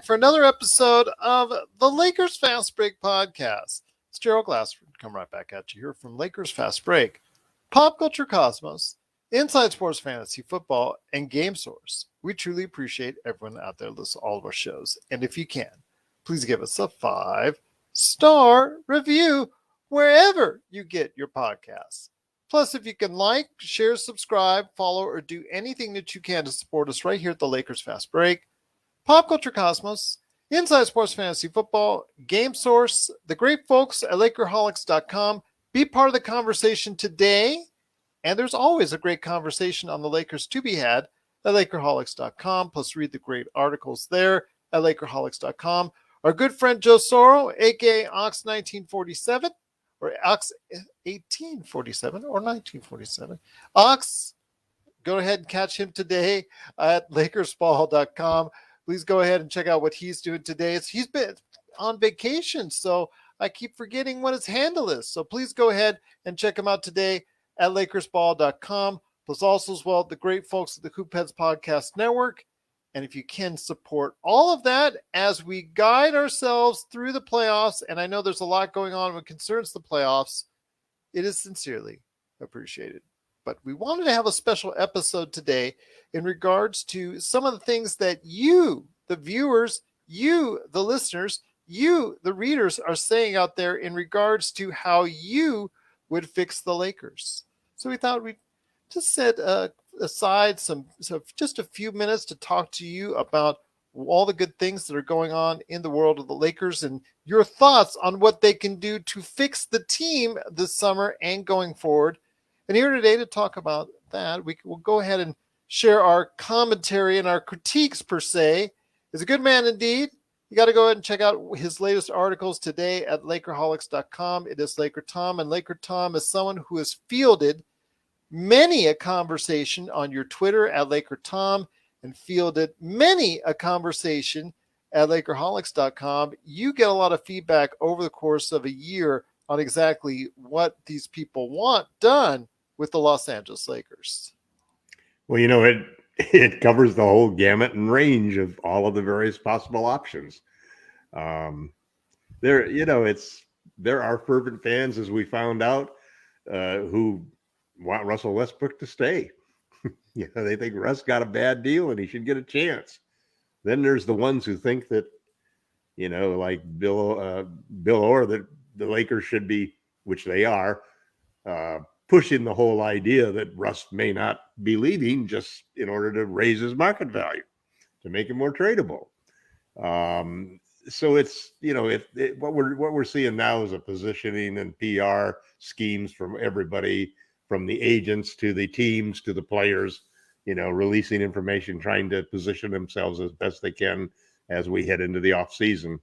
back for another episode of the Lakers Fast Break podcast. It's Gerald Glassford. Come right back at you here from Lakers Fast Break, Pop Culture Cosmos, Inside Sports Fantasy Football, and Game Source. We truly appreciate everyone out there listening to all of our shows. And if you can, please give us a 5-star review wherever you get your podcasts. Plus, if you can like, share, subscribe, follow, or do anything that you can to support us right here at the Lakers Fast Break, Pop Culture Cosmos, Inside Sports Fantasy Football, Game Source, the great folks at LakerHolics.com, be part of the conversation today. And there's always a great conversation on the Lakers to be had at LakerHolics.com. Plus, read the great articles there at LakerHolics.com. Our good friend Joe Soro, a.k.a. Ox1947, or Ox 1847 or 1947. Ox, go ahead and catch him today at LakersBall.com. Please go ahead and check out what he's doing today. He's been on vacation, so I keep forgetting what his handle is. So please go ahead and check him out today at LakersBall.com. Plus also as well, the great folks at the Hoopheads Podcast Network. And if you can support all of that as we guide ourselves through the playoffs, and I know there's a lot going on when concerns the playoffs, it is sincerely appreciated. But we wanted to have a special episode today in regards to some of the things that you, the viewers, you, the listeners, you, the readers, are saying out there in regards to how you would fix the Lakers. So we thought we'd just set aside just a few minutes to talk to you about all the good things that are going on in the world of the Lakers and your thoughts on what they can do to fix the team this summer and going forward. And here today to talk about that, we'll go ahead and share our commentary and our critiques per se. Is a good man indeed. You got to go ahead and check out his latest articles today at LakerHolics.com. It is LakerTom, and LakerTom is someone who has fielded many a conversation on your Twitter at LakerTom and fielded many a conversation at LakerHolics.com. You get a lot of feedback over the course of a year on exactly what these people want done with the Los Angeles Lakers. Well, it covers the whole gamut and range of all of the various possible options. There are fervent fans, as we found out, who want Russell Westbrook to stay. They think Russ got a bad deal and he should get a chance. Then there's the ones who think that, like Bill Orr, that the Lakers should be, which they are, pushing the whole idea that Russ may not be leaving just in order to raise his market value, to make him more tradable. So it's, what we're seeing now is a positioning and PR schemes from everybody, from the agents to the teams to the players, releasing information, trying to position themselves as best they can as we head into the off season.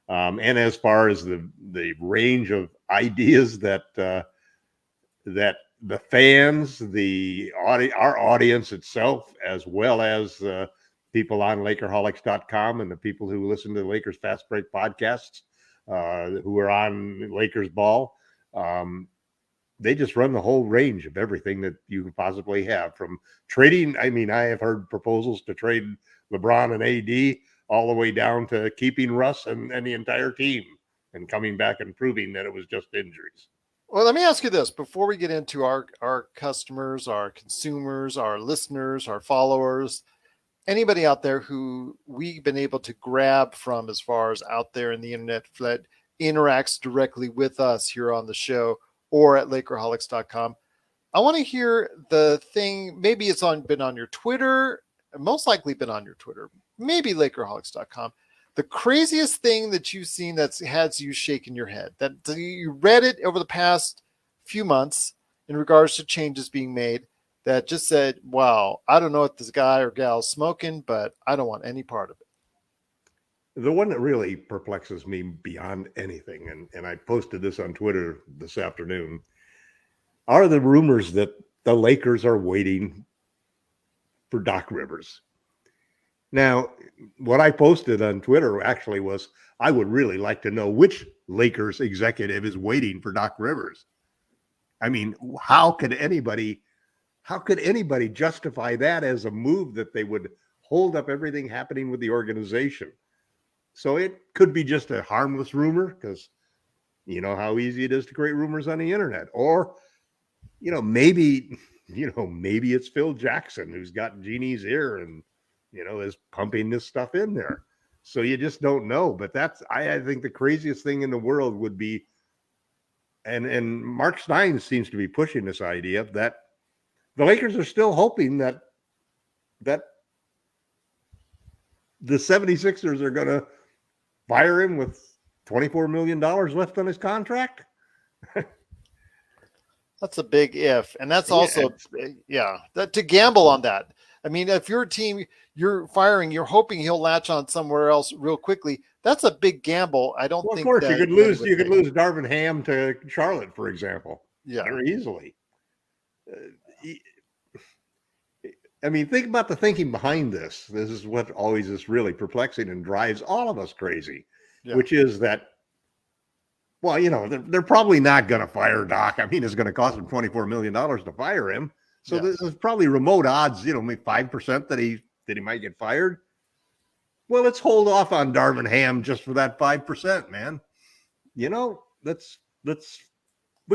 And as far as the range of ideas that the fans, our audience itself, as well as people on LakerHolics.com and the people who listen to the Lakers Fast Break podcasts, who are on Lakers Ball, they just run the whole range of everything that you can possibly have, from trading. I mean, I have heard proposals to trade LeBron and AD all the way down to keeping Russ and the entire team and coming back and proving that it was just injuries. Well, let me ask you this before we get into our customers, our consumers, our listeners, our followers, anybody out there who we've been able to grab from as far as out there in the internet that interacts directly with us here on the show or at LakerHolics.com. I want to hear the thing. Maybe it's been on your Twitter, most likely been on your Twitter, maybe LakerHolics.com. The craziest thing that you've seen that has you shaking your head, that you read it over the past few months in regards to changes being made, that just said, wow, I don't know what this guy or gal is smoking, but I don't want any part of it. The one that really perplexes me beyond anything, and I posted this on Twitter this afternoon, are the rumors that the Lakers are waiting for Doc Rivers. Now, what I posted on Twitter actually was, I would really like to know which Lakers executive is waiting for Doc Rivers. I mean, how could anybody justify that as a move that they would hold up everything happening with the organization? So it could be just a harmless rumor, because you know how easy it is to create rumors on the internet. Or, maybe it's Phil Jackson who's got Jeannie's ear and, is pumping this stuff in there. So you just don't know. But I think the craziest thing in the world would be, and Mark Stein seems to be pushing this idea that the Lakers are still hoping that the 76ers are going to fire him with $24 million left on his contract. That's a big if. And that's also, that to gamble on that. I mean, if your team you're firing, you're hoping he'll latch on somewhere else real quickly. That's a big gamble. I don't think. Of course, you could lose Darvin Ham to Charlotte, for example. Yeah, very easily. I mean, think about the thinking behind this. This is what always is really perplexing and drives all of us crazy, which is that, well, they're probably not going to fire Doc. I mean, it's going to cost them $24 million to fire him. So there's probably remote odds, maybe 5% that he might get fired. Well, let's hold off on Darvin Ham just for that 5%, man. We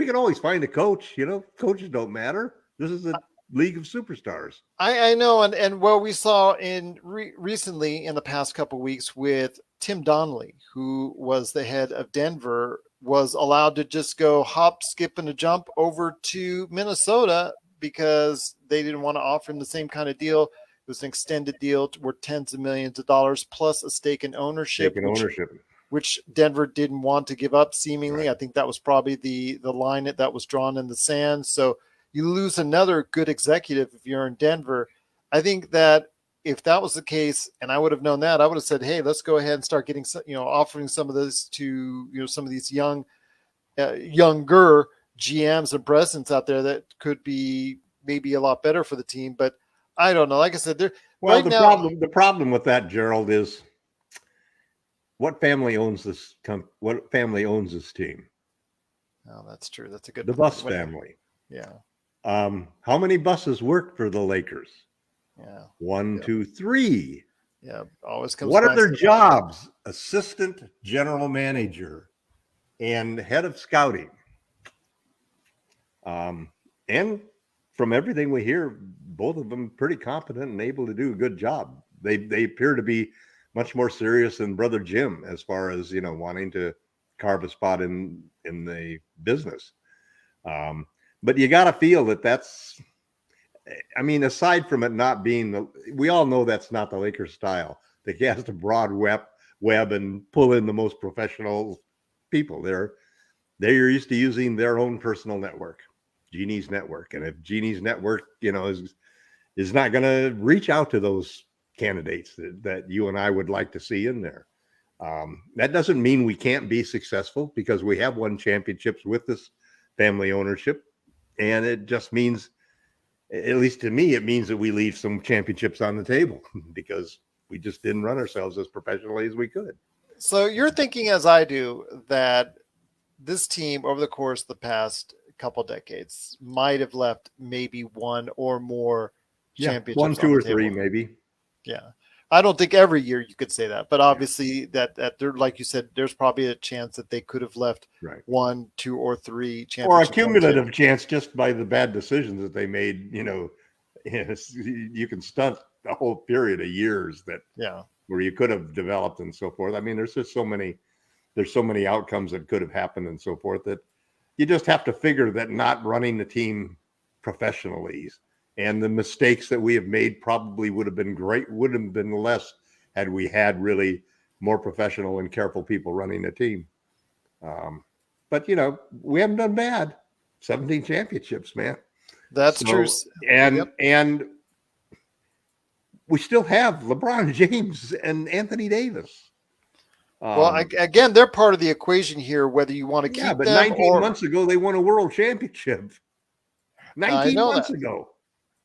can always find a coach. Coaches don't matter. This is a league of superstars. I know, and what we saw recently in the past couple of weeks with Tim Donnelly, who was the head of Denver, was allowed to just go hop, skip, and a jump over to Minnesota because they didn't want to offer him the same kind of deal. It was an extended deal worth tens of millions of dollars plus a stake in ownership. Which Denver didn't want to give up, seemingly. Right. I think that was probably the line that was drawn in the sand. So you lose another good executive if you're in Denver. I think that if that was the case, and I would have known that, I would have said, hey, let's go ahead and start getting, offering some of this to, some of these younger GMs and presidents out there that could be maybe a lot better for the team. But I don't know. Like I said, the problem with that, Gerald, is what family owns this team? Oh, that's true. That's a good point. The Buss family. Yeah. How many buses work for the Lakers? Yeah. 1, 2, 3. Yeah. Always comes. What are their jobs? Assistant general manager and head of scouting. And from everything we hear, both of them pretty competent and able to do a good job. They appear to be much more serious than Brother Jim as far as, wanting to carve a spot in the business. But you got to feel that's, I mean, aside from it not being we all know that's not the Lakers style. They cast a broad web and pull in the most professional people. They're used to using their own personal network, Jeannie's network. And if Jeannie's network, is not going to reach out to those candidates that you and I would like to see in there. That doesn't mean we can't be successful, because we have won championships with this family ownership. And it just means, at least to me, it means that we leave some championships on the table because we just didn't run ourselves as professionally as we could. So you're thinking, as I do, that this team over the course of the past couple decades might have left maybe one or more championships. 1, 2, or 3, maybe. Yeah. I don't think every year you could say that, but obviously that there, like you said, there's probably a chance that they could have left 1, 2, or 3 championships. Or a cumulative chance just by the bad decisions that they made. You can stunt a whole period of years where you could have developed and so forth. I mean, there's so many outcomes that could have happened and so forth that you just have to figure that not running the team professionally and the mistakes that we have made probably would have been less had we had really more professional and careful people running the team. But we haven't done bad. 17 championships, man. That's true. And we still have LeBron James and Anthony Davis. Well, again, they're part of the equation here, whether you want to keep them. But 19 months ago, they won a world championship. 19 months ago.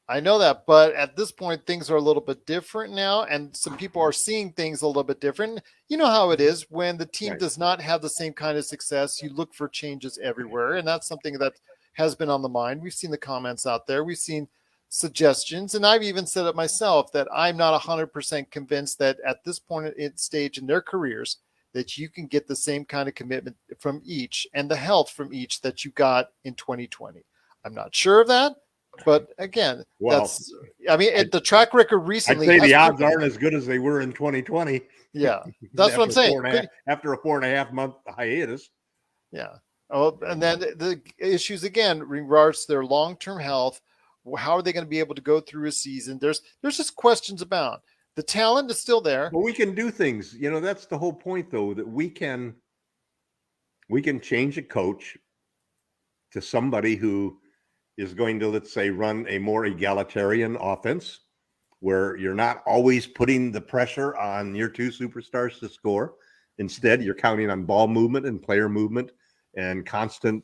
I know that, but at this point, things are a little bit different now, and some people are seeing things a little bit different. You know how it is when the team does not have the same kind of success. You look for changes everywhere, and that's something that has been on the mind. We've seen the comments out there. We've seen suggestions, and I've even said it myself, that I'm not 100% convinced that at this point in stage in their careers that you can get the same kind of commitment from each and the health from each that you got in 2020. I'm not sure of that, but again, the track record recently. I'd say the odds aren't as good as they were in 2020. Yeah, that's what I'm saying. After a 4.5 month hiatus. Yeah. Oh, and then the issues again regards to their long-term health. How are they going to be able to go through a season? There's just questions about the talent is still there. Well, we can do things. That's the whole point, though, that we can change a coach to somebody who is going to, let's say, run a more egalitarian offense where you're not always putting the pressure on your two superstars to score. Instead, you're counting on ball movement and player movement and constant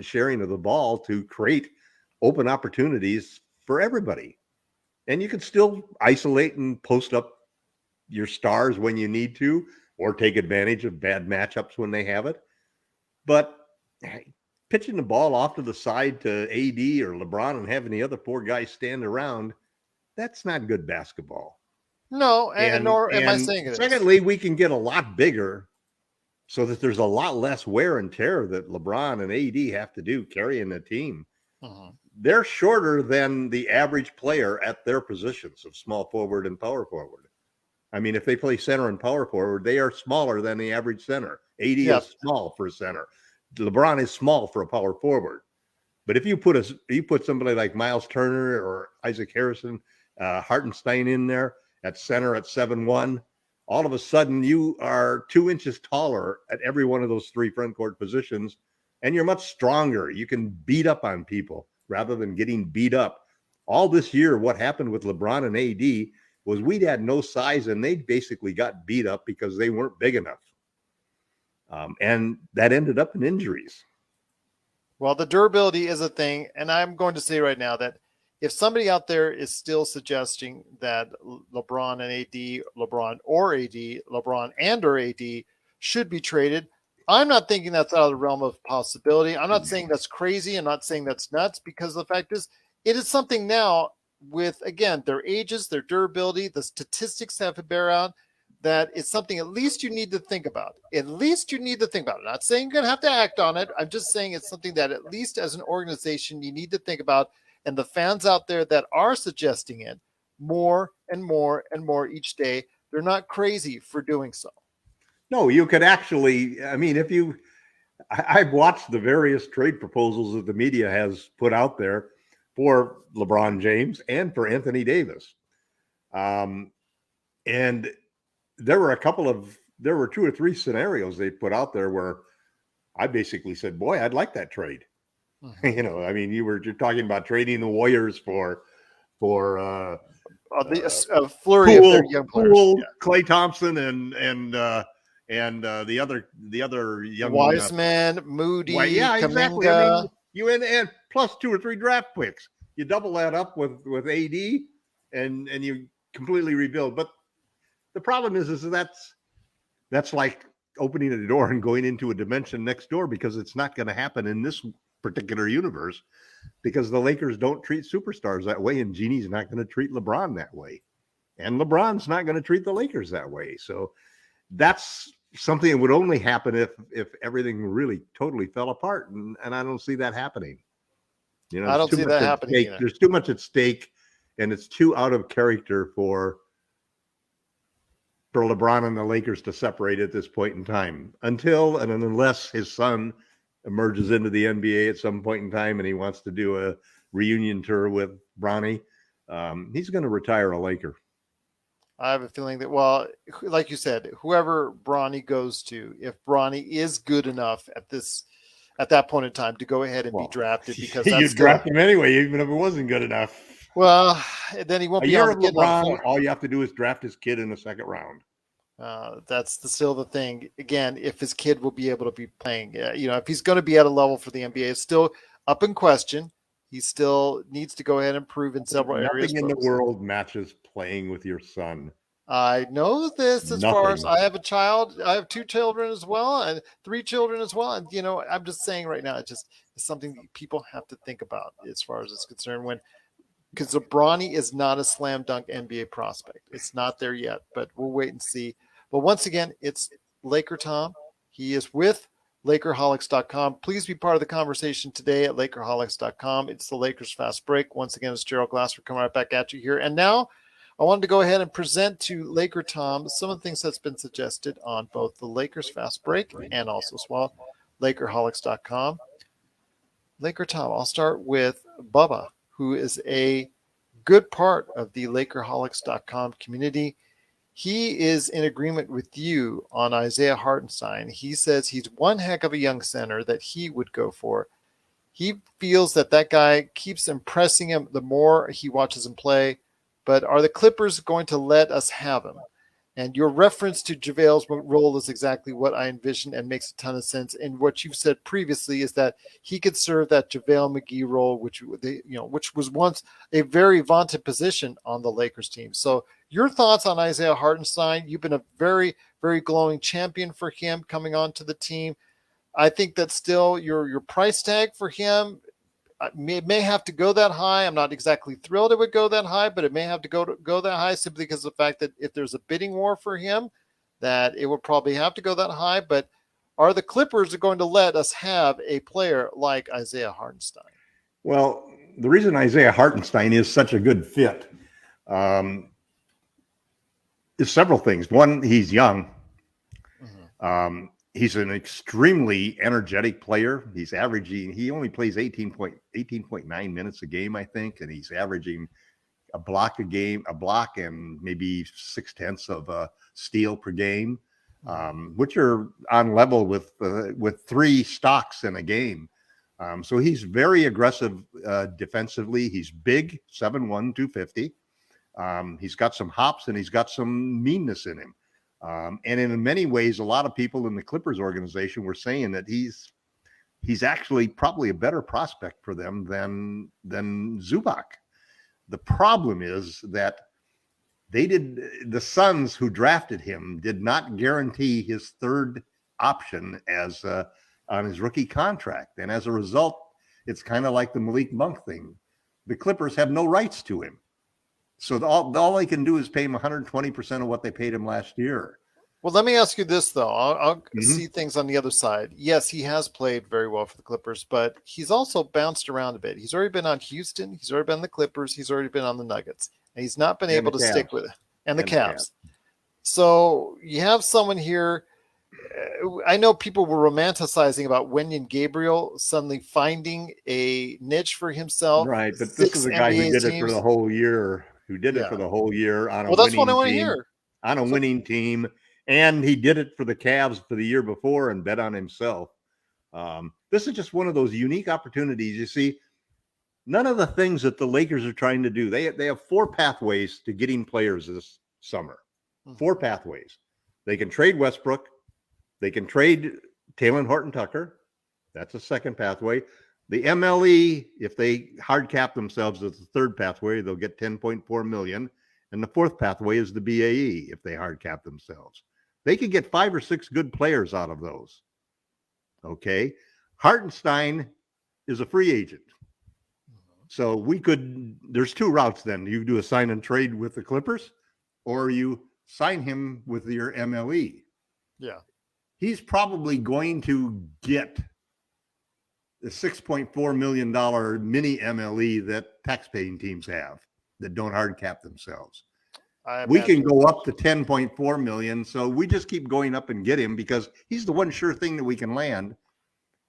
sharing of the ball to create open opportunities for everybody. And you can still isolate and post up your stars when you need to, or take advantage of bad matchups when they have it. But pitching the ball off to the side to AD or LeBron and having the other four guys stand around, that's not good basketball. No, nor am I saying it. Secondly, we can get a lot bigger so that there's a lot less wear and tear that LeBron and AD have to do carrying the team. Uh-huh. They're shorter than the average player at their positions of small forward and power forward. I mean, if they play center and power forward, they are smaller than the average center. AD is small for a center. LeBron is small for a power forward. But if you put somebody like Miles Turner or Isaac Harrison, Hardenstein in there at center at 7'1", all of a sudden you are 2 inches taller at every one of those three front court positions, and you're much stronger. You can beat up on people rather than getting beat up. All this year, what happened with LeBron and AD was we had no size, and they basically got beat up because they weren't big enough. And that ended up in injuries. Well, the durability is a thing, and I'm going to say right now that if somebody out there is still suggesting that LeBron and AD, LeBron and or AD should be traded, I'm not thinking that's out of the realm of possibility. I'm not saying that's crazy. I'm not saying that's nuts, because the fact is, it is something now with, again, their ages, their durability, the statistics have to bear out, that it's something at least you need to think about. At least you need to think about it. I'm not saying you're going to have to act on it. I'm just saying it's something that at least as an organization you need to think about. And the fans out there that are suggesting it more and more and more each day, they're not crazy for doing so. No, you could actually, I mean, I've watched the various trade proposals that the media has put out there for LeBron James and for Anthony Davis. And there were 2 or 3 scenarios they put out there where I basically said, boy, I'd like that trade. Mm-hmm. I mean, you're talking about trading the Warriors for flurry of their young players. Klay Thompson and the other young Wiseman, Moody, exactly. Kuminga. I mean, you and plus 2 or 3 draft picks. You double that up with AD, and you completely rebuild. But the problem is that's like opening a door and going into a dimension next door, because it's not going to happen in this particular universe, because the Lakers don't treat superstars that way, and Genie's not going to treat LeBron that way, and LeBron's not going to treat the Lakers that way. So that's something that would only happen if everything really totally fell apart, and I don't see that happening. I don't see that happening either. There's too much at stake, and it's too out of character for LeBron and the Lakers to separate at this point in time, until and unless his son emerges into the NBA at some point in time and he wants to do a reunion tour with Bronny. He's going to retire a Laker. I have a feeling that, well, like you said, whoever Bronny goes to, if Bronny is good enough at that point in time to go ahead and be drafted, because you draft him anyway, even if it wasn't good enough. Well, then he won't be able to get LeBron. All you have to do is draft his kid in the second round. That's still the thing. Again, if his kid will be able to be playing, if he's going to be at a level for the NBA, it's still up in question. He still needs to go ahead and prove in several areas. Nothing in the world matches playing with your son. I know this as far as Nothing. I have a child. I have 2 children as well, and 3 children as well. And I'm just saying right now, it's something that people have to think about as far as it's concerned. Because Bronny is not a slam dunk NBA prospect. It's not there yet, but we'll wait and see. But once again, it's LakerTom. He is with LakerHolics.com. Please be part of the conversation today at LakerHolics.com. It's the Lakers Fast Break. Once again, it's Gerald Glassford coming right back at you here. And now I wanted to go ahead and present to LakerTom some of the things that's been suggested on both the Lakers Fast Break and also as well LakerHolics.com. LakerTom, I'll start with Bubba, who is a good part of the LakerHolics.com community. He is in agreement with you on Isaiah Hardenstein. He says he's one heck of a young center that he would go for. He feels that guy keeps impressing him the more he watches him play. But are the Clippers going to let us have him? And your reference to JaVale's role is exactly what I envision and makes a ton of sense. And what you've said previously is that he could serve that JaVale McGee role, which was once a very vaunted position on the Lakers team. So your thoughts on Isaiah Hardenstein? You've been a very, very glowing champion for him coming onto the team. I think that still your price tag for him may have to go that high. I'm not exactly thrilled it would go that high, but it may have to go that high simply because of the fact that if there's a bidding war for him, that it would probably have to go that high. But are the Clippers going to let us have a player like Isaiah Hardenstein? Well, the reason Isaiah Hartenstein is such a good fit is several things. One, he's young. Mm-hmm. He's an extremely energetic player. He only plays 18.9 minutes a game, I think, and he's averaging a block and maybe 0.6 of a steal per game, which are on level with 3 stocks in a game. So he's very aggressive defensively. He's big, 7'1", 250. He's got some hops and he's got some meanness in him. And in many ways, a lot of people in the Clippers organization were saying that he's actually probably a better prospect for them than Zubac. The problem is that the Suns who drafted him did not guarantee his third option as on his rookie contract. And as a result, it's kind of like the Malik Monk thing. The Clippers have no rights to him. So all they can do is pay him 120% of what they paid him last year. Well, let me ask you this, though. I'll see things on the other side. Yes, he has played very well for the Clippers, but he's also bounced around a bit. He's already been on Houston. He's already been on the Clippers. He's already been on the Nuggets. And he's not been able to stick with it. And the Cavs. So you have someone here. I know people were romanticizing about Wenyen Gabriel suddenly finding a niche for himself. Right, but this is a guy who did it for the whole year. It for the whole year on a that's what I want to hear. On a winning team, and he did it for the Cavs for the year before and bet on himself. This is just one of those unique opportunities. You see, none of the things that the Lakers are trying to do. They have 4 pathways to getting players this summer. 4 pathways. They can trade Westbrook. They can trade Talen Horton-Tucker. That's a second pathway. The MLE, if they hard cap themselves as the third pathway, they'll get $10.4 million. And the fourth pathway is the BAE if they hard cap themselves. They could get 5 or 6 good players out of those. Okay. Hartenstein is a free agent. So there's 2 routes then. You do a sign and trade with the Clippers, or you sign him with your MLE. Yeah. He's probably going to get the $6.4 million mini MLE that taxpaying teams have that don't hard cap themselves. We can go up to 10.4 million. So we just keep going up and get him because he's the one sure thing that we can land.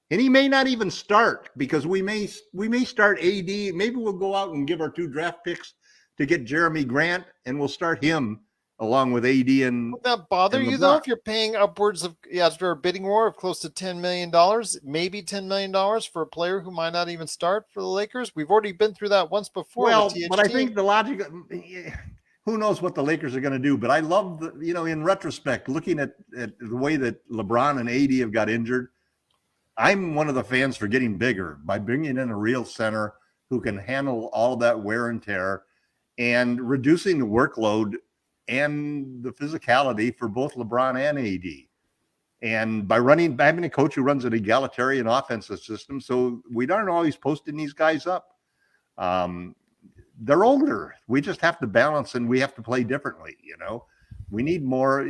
And he may not even start because we may start AD. Maybe we'll go out and give our 2 draft picks to get Jeremy Grant, and we'll start him along with AD and. Would that bother you though if you're paying upwards of after a bidding war of close to $10 million, maybe $10 million for a player who might not even start for the Lakers? We've already been through that once before. Well, but I think the logic. Who knows what the Lakers are going to do? But I love in retrospect, looking at the way that LeBron and AD have got injured. I'm one of the fans for getting bigger by bringing in a real center who can handle all of that wear and tear and reducing the workload and the physicality for both LeBron and AD. And by having a coach who runs an egalitarian offensive system, so we aren't always posting these guys up. They're older. We just have to balance, and we have to play differently. We need more.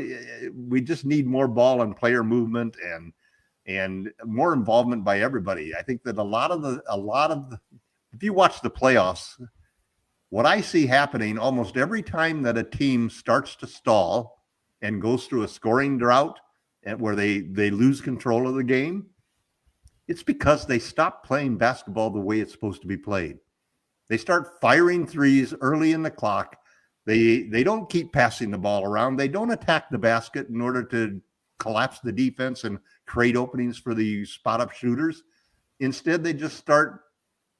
We just need more ball and player movement and more involvement by everybody. I think that a lot of the, if you watch the playoffs, what I see happening almost every time that a team starts to stall and goes through a scoring drought and where they lose control of the game, it's because they stop playing basketball the way it's supposed to be played. They start firing threes early in the clock. They don't keep passing the ball around. They don't attack the basket in order to collapse the defense and create openings for the spot-up shooters. Instead, they just start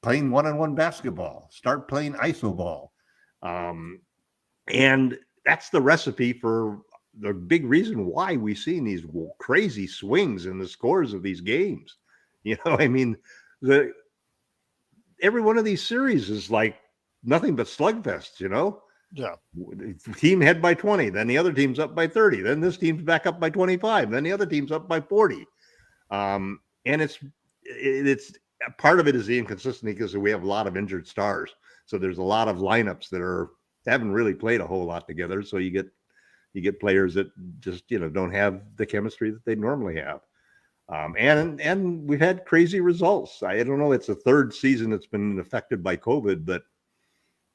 playing one-on-one basketball, start playing iso ball. And that's the recipe for the big reason why we've seen these crazy swings in the scores of these games. I mean, every one of these series is like nothing but slugfests, Yeah. The team head by 20, then the other team's up by 30, then this team's back up by 25, then the other team's up by 40. And it's part of it is the inconsistency because we have a lot of injured stars. So there's a lot of lineups that haven't really played a whole lot together. So you get players that just, don't have the chemistry that they normally have. And we've had crazy results. I don't know. It's the third season that's been affected by COVID, but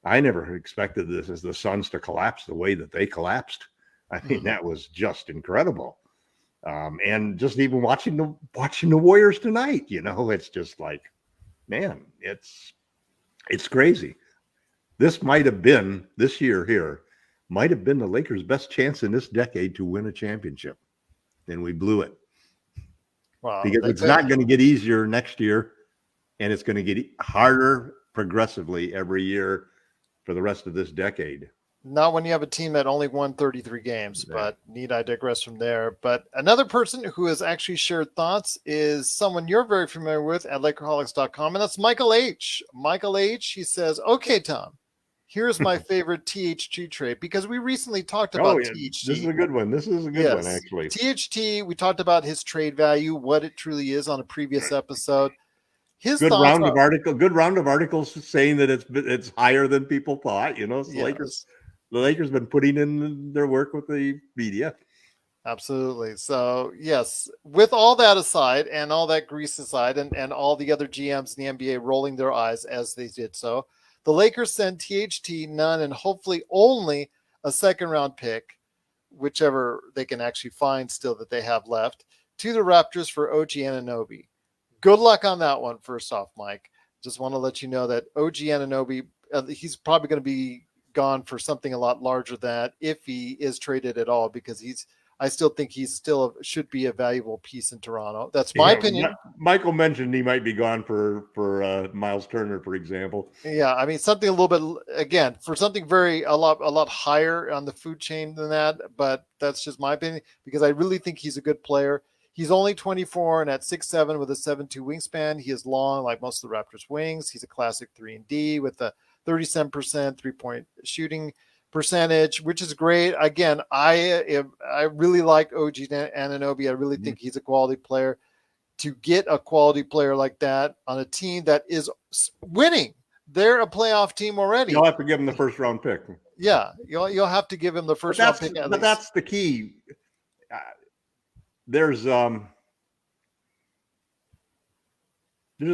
I never expected this as the Suns to collapse the way that they collapsed. I mean, that was just incredible. And just even watching the Warriors tonight, it's just like, man, it's crazy. This year here might have been the Lakers' best chance in this decade to win a championship. And we blew it. Wow. Because it's not going to get easier next year, and it's going to get harder progressively every year for the rest of this decade. Not when you have a team that only won 33 games, but need I digress from there. But another person who has actually shared thoughts is someone you're very familiar with at LakerHolics.com, and that's Michael H. Michael H., he says, okay, Tom, here's my favorite THT trade, because we recently talked about THT. This is a good one. This is a good one, actually. THT, we talked about his trade value, what it truly is on a previous episode. Good round of articles saying that it's higher than people thought. The Lakers been putting in their work with the media. Absolutely. So yes, with all that aside and all that grease aside and all the other GMs in the NBA rolling their eyes as they did so, the Lakers send THT none and hopefully only a second round pick, whichever they can actually find still that they have left, to the Raptors for OG Anunoby. Good luck on that one, first off, Mike. Just want to let you know that OG Anunoby, he's probably going to be gone for something a lot larger than that if he is traded at all, because I still think should be a valuable piece in Toronto. That's my opinion. Michael mentioned he might be gone for Miles Turner, for example. Yeah, I mean something a little bit, again, for something a lot higher on the food chain than that, but that's just my opinion, because I really think he's a good player. He's only 24 and at 6'7" with a 7'2" wingspan. He is long like most of the Raptors' wings. He's a classic 3-and-D with a 37% three-point shooting percentage, which is great. Again, I really like OG Anunoby. I really think he's a quality player. To get a quality player like that on a team that is winning, they're a playoff team already. You'll have to give him the first round pick. Yeah, you'll have to give him the first round pick. But that's the key. There's a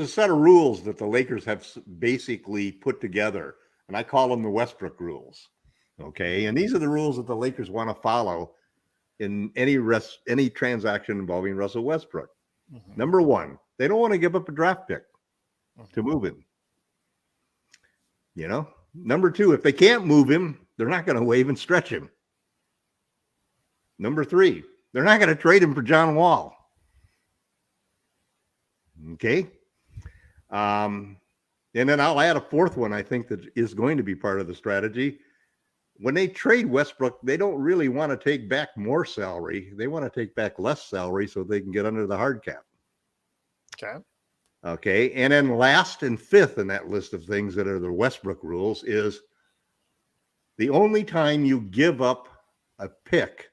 set of rules that the Lakers have basically put together, and I call them the Westbrook Rules. Okay, and these are the rules that the Lakers want to follow in any transaction involving Russell Westbrook. Mm-hmm. Number one, they don't want to give up a draft pick to move him. Number two, if they can't move him, they're not going to waive and stretch him. Number three, they're not going to trade him for John Wall. Okay. And then I'll add a fourth one I think that is going to be part of the strategy. When they trade Westbrook, they don't really want to take back more salary. They want to take back less salary so they can get under the hard cap. Okay. And then last and fifth in that list of things that are the Westbrook rules is the only time you give up a pick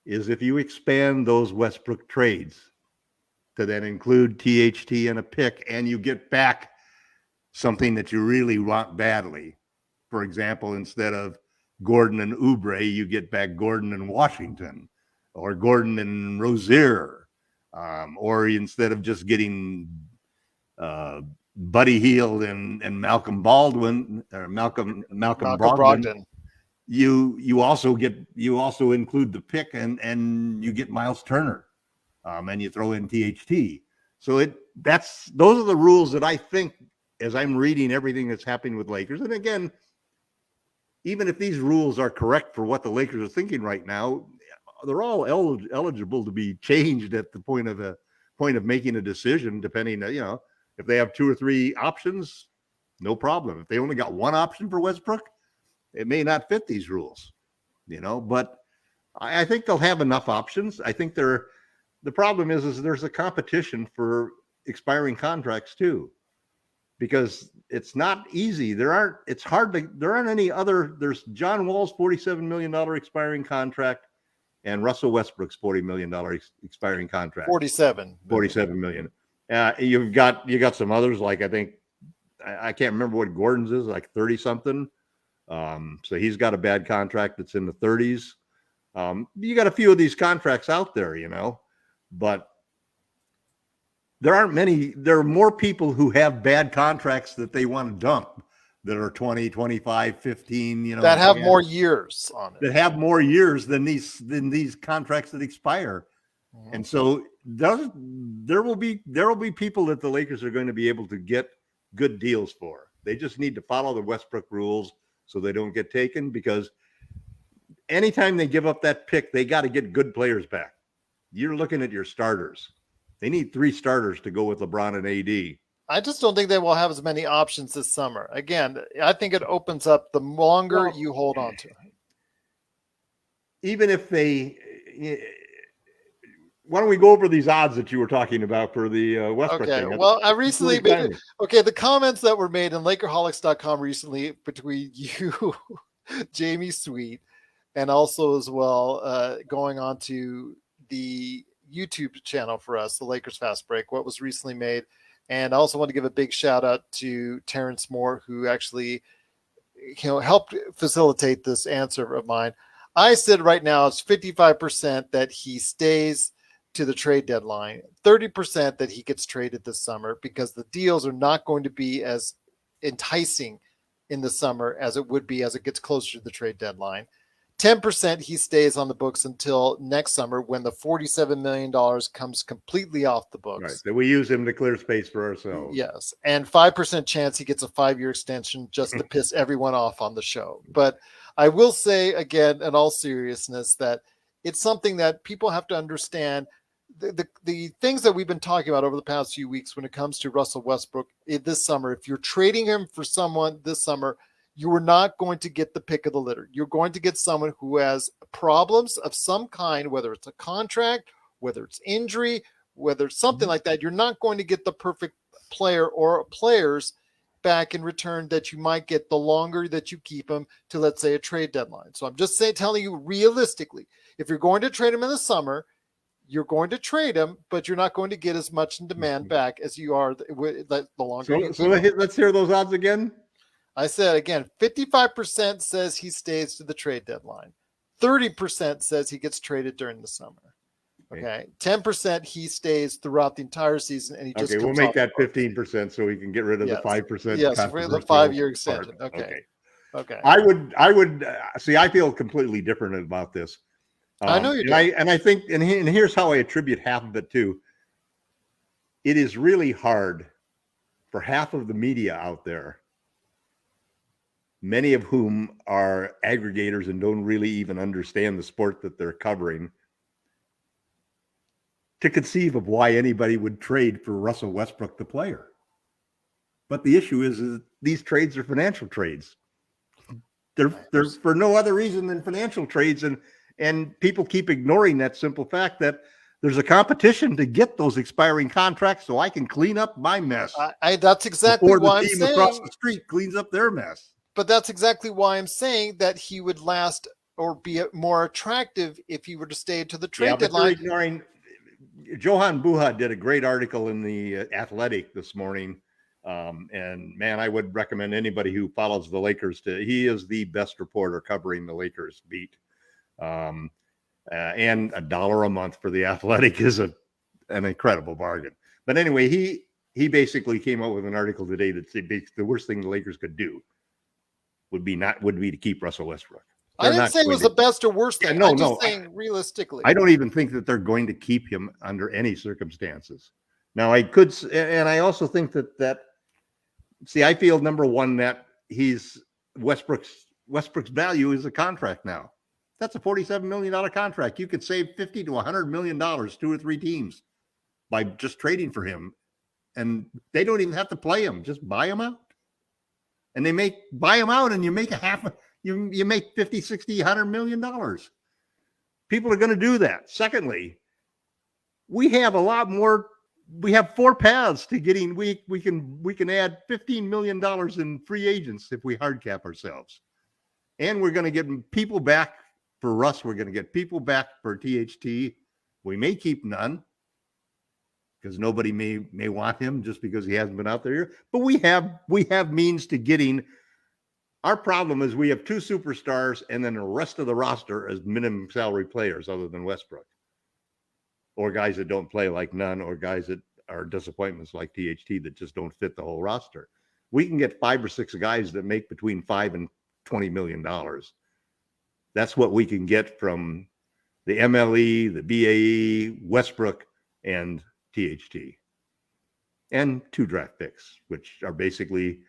is if you expand those Westbrook trades to then include THT and a pick, and you get back something that you really want badly. For example, instead of Gordon and Oubre, you get back Gordon and Washington, or Gordon and Rozier, or instead of just getting Buddy Hield and Malcolm Baldwin or Malcolm Brogdon, you also include the pick and you get Miles Turner, and you throw in THT. So those are the rules that I think, as I'm reading everything that's happening with Lakers. And again, even if these rules are correct for what the Lakers are thinking right now, they're all eligible to be changed at the point of making a decision, depending, if they have 2 or 3 options, no problem. If they only got one option for Westbrook, it may not fit these rules, but I think they'll have enough options. I think the problem is there's a competition for expiring contracts too, because it's not easy. There aren't any other. There's John Wall's $47 million expiring contract and Russell Westbrook's $40 million expiring contract. 47 million. You got some others, like I think I can't remember what Gordon's is, like 30 something. So he's got a bad contract that's in the 30s. You got a few of these contracts out there, but there aren't many. There are more people who have bad contracts that they want to dump that are 20, 25, 15, that have more years on it. That have more years than these contracts that expire. Mm-hmm. And so there will be people that the Lakers are going to be able to get good deals for. They just need to follow the Westbrook rules so they don't get taken, because anytime they give up that pick, they got to get good players back. You're looking at your starters. They need 3 starters to go with LeBron and AD. I just don't think they will have as many options this summer. Again, I think it opens up the longer you hold on to it. Even if why don't we go over these odds that you were talking about for the Westbrook thing? Okay, well, I recently the comments that were made in LakerHolics.com recently between you, Jamie Sweet, and also as well going on to the YouTube channel for us, the Lakers Fast Break, what was recently made. And I also want to give a big shout out to Terrence Moore, who actually helped facilitate this answer of mine. I said right now it's 55% that he stays to the trade deadline, 30% that he gets traded this summer, because the deals are not going to be as enticing in the summer as it would be as it gets closer to the trade deadline. 10% he stays on the books until next summer, when the $47 million comes completely off the books. Right. That we use him to clear space for ourselves. Yes. And 5% chance he gets a 5-year extension just to piss everyone off on the show. But I will say again, in all seriousness, that it's something that people have to understand. The things that we've been talking about over the past few weeks when it comes to Russell Westbrook this summer, if you're trading him for someone this summer, you are not going to get the pick of the litter. You're going to get someone who has problems of some kind, whether it's a contract, whether it's injury, whether it's something like that. You're not going to get the perfect player or players back in return that you might get the longer that you keep them to, let's say, a trade deadline. So I'm just telling you realistically, if you're going to trade him in the summer, you're going to trade him, but you're not going to get as much in demand back as you are the longer. So let's hear those odds again. I said, again, 55% says he stays to the trade deadline. 30% says he gets traded during the summer. Okay. 10% he stays throughout the entire season, and he just we'll make that 15% so we can get rid of the 5%. Yes, for the 5-year extension. Okay. I would see. I feel completely different about this. I know you do. And I think, and here's how I attribute half of it to. It is really hard for half of the media out there, many of whom are aggregators and don't really even understand the sport that they're covering, to conceive of why anybody would trade for Russell Westbrook, the player. But the issue is these trades are financial trades. They're for no other reason than financial trades. And people keep ignoring that simple fact that there's a competition to get those expiring contracts so I can clean up my mess. That's exactly why I'm saying across the street cleans up their mess. But that's exactly why I'm saying that he would last or be more attractive if he were to stay to the trade Yeah, but deadline. they're ignoring. Johan Buha did a great article in the Athletic this morning. And man, I would recommend anybody who follows the Lakers he is the best reporter covering the Lakers beat. And $1 a month for the Athletic is an incredible bargain. But anyway, he basically came up with an article today that said the worst thing the Lakers could do would be to keep Russell Westbrook. I didn't say it was the best or worst thing. No, I'm just saying realistically. I don't even think that they're going to keep him under any circumstances. Now, I could, and I also think that I feel, number one, that Westbrook's value is a contract now. That's a $47 million contract. You could save $50 to $100 million, 2 or 3 teams, by just trading for him. And they don't even have to play him. Just buy him out. And buy him out, and you make you make 50, 60, $100 million. People are going to do that. Secondly, we have a lot more. We have 4 paths to getting. We can add $15 million in free agents if we hard cap ourselves, and we're going to get people back for Russ. We're going to get people back for THT. We may keep none because nobody may want him just because he hasn't been out there. But we have means to getting. Our problem is we have 2 superstars and then the rest of the roster as minimum salary players other than Westbrook. Or guys that don't play like none, or guys that are disappointments like THT that just don't fit the whole roster. We can get 5 or 6 guys that make between $5 and $20 million. That's what we can get from the MLE, the BAE, Westbrook, and THT. And 2 draft picks, which are basically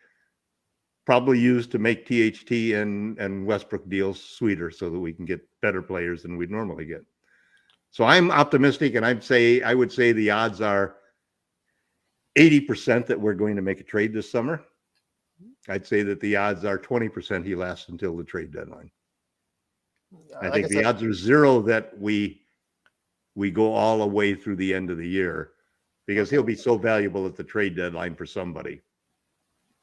probably used to make THT and Westbrook deals sweeter so that we can get better players than we'd normally get. So I'm optimistic, and I would say the odds are 80% that we're going to make a trade this summer. I'd say that the odds are 20% he lasts until the trade deadline. I think the odds are 0 that we go all the way through the end of the year, because he'll be so valuable at the trade deadline for somebody.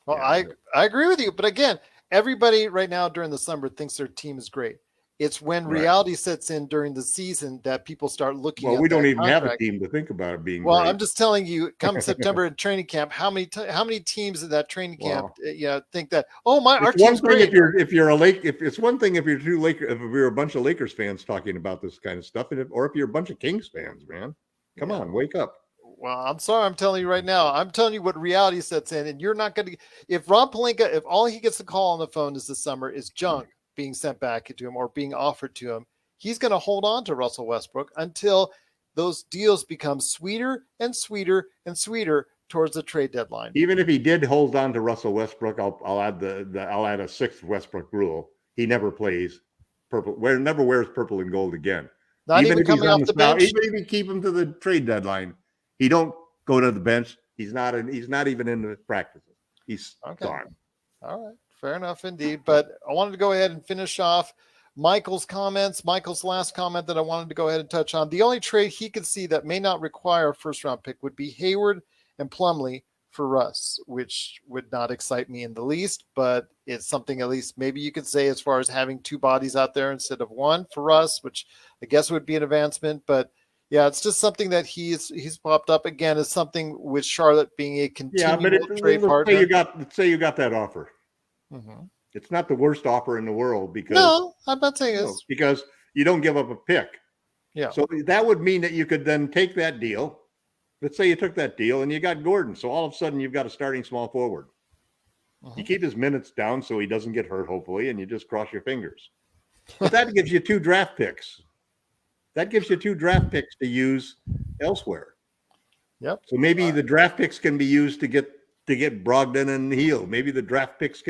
Well, yeah. I agree with you. But again, everybody right now during the summer thinks their team is great. It's when reality sets in during the season that people start looking at. Well, we don't even have a team to think about it being great. I'm just telling you, come September in training camp, how many teams in that training camp think that, our team's great. If it's one thing if you're a bunch of Lakers fans talking about this kind of stuff, or if you're a bunch of Kings fans, man. Come on, wake up. Well, I'm sorry. I'm telling you right now. I'm telling you what reality sets in, and you're not going to. If Rob Pelinka, if all he gets to call on the phone is this summer is junk being sent back to him or being offered to him, he's going to hold on to Russell Westbrook until those deals become sweeter and sweeter and sweeter towards the trade deadline. Even if he did hold on to Russell Westbrook, I'll add I'll add a 6th Westbrook rule. He never plays purple. Never wears purple and gold again. Not even coming off the bench. Even if you keep him to the trade deadline, he don't go to the bench. He's not even in the practices. He's gone. All right. Fair enough indeed. But I wanted to go ahead and finish off Michael's comments. Michael's last comment that I wanted to go ahead and touch on. The only trade he could see that may not require a first-round pick would be Hayward and Plumlee for Russ, which would not excite me in the least, but it's something at least maybe you could say as far as having 2 bodies out there instead of 1 for Russ, which I guess would be an advancement. But yeah, it's just something that he's popped up again as something with Charlotte being a continual trade partner. Let's say you got that offer. Mm-hmm. It's not the worst offer in the world because I'm not saying it's because you don't give up a pick. Yeah. So that would mean that you could then take that deal. Let's say you took that deal and you got Gordon. So all of a sudden you've got a starting small forward. Mm-hmm. You keep his minutes down so he doesn't get hurt, hopefully, and you just cross your fingers. But that gives you 2 draft picks. That gives you 2 draft picks to use elsewhere. Yep. So maybe the draft picks can be used to get Brogdon and Hield. Maybe the draft picks